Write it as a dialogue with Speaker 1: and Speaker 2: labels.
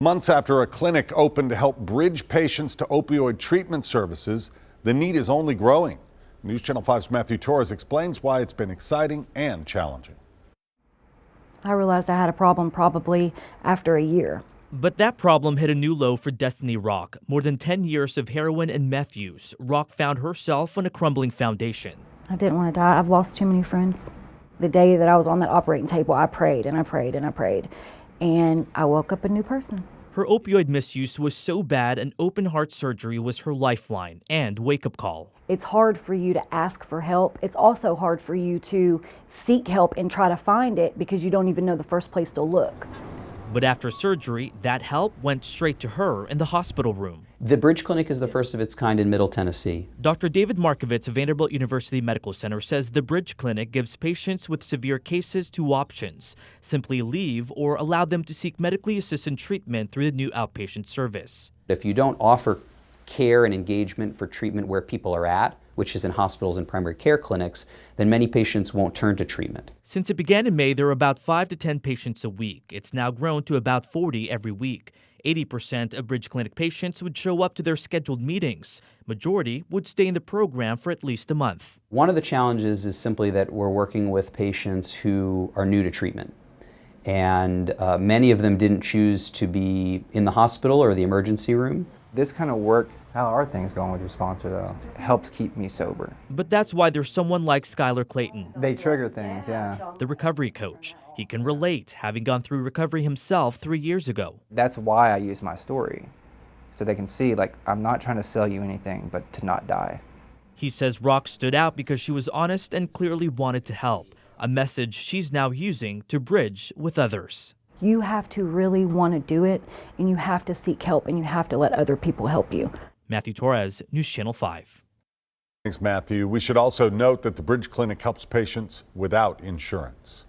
Speaker 1: Months after a clinic opened to help bridge patients to opioid treatment services, the need is only growing. News Channel 5's Matthew Torres explains why it's been exciting and challenging.
Speaker 2: I realized I had a problem probably after a year.
Speaker 3: But that problem hit a new low for Destiny Rock. More than 10 years of heroin and meth use, Rock found herself on a crumbling foundation.
Speaker 2: I didn't want to die. I've lost too many friends. The day that I was on that operating table, I prayed and I prayed and I prayed. And I woke up a new person.
Speaker 3: Her opioid misuse was so bad, an open heart surgery was her lifeline and wake-up call.
Speaker 2: It's hard for you to ask for help. It's also hard for you to seek help and try to find it because you don't even know the first place to look.
Speaker 3: But after surgery, that help went straight to her in the hospital room.
Speaker 4: The Bridge Clinic is the first of its kind in Middle Tennessee.
Speaker 3: Dr. David Markovitz of Vanderbilt University Medical Center says the Bridge Clinic gives patients with severe cases two options: simply leave or allow them to seek medically assisted treatment through the new outpatient service.
Speaker 4: If you don't offer care and engagement for treatment where people are at, which is in hospitals and primary care clinics, then many patients won't turn to treatment.
Speaker 3: Since it began in May, there are about 5 to 10 patients a week. It's now grown to about 40 every week. 80% of Bridge Clinic patients would show up to their scheduled meetings. Majority would stay in the program for at least a month.
Speaker 4: One of the challenges is simply that we're working with patients who are new to treatment. And many of them didn't choose to be in the hospital or the emergency room.
Speaker 5: This kind of work, how are things going with your sponsor though? It helps keep me sober.
Speaker 3: But that's why there's someone like Skylar Clayton.
Speaker 5: They trigger things, yeah.
Speaker 3: The recovery coach. He can relate, having gone through recovery himself 3 years ago.
Speaker 5: That's why I use my story. So they can see, like, I'm not trying to sell you anything, but to not die.
Speaker 3: He says Rock stood out because she was honest and clearly wanted to help. A message she's now using to bridge with others.
Speaker 2: You have to really want to do it, and you have to seek help, and you have to let other people help you.
Speaker 3: Matthew Torres, News Channel 5.
Speaker 1: Thanks, Matthew. We should also note that the Bridge Clinic helps patients without insurance.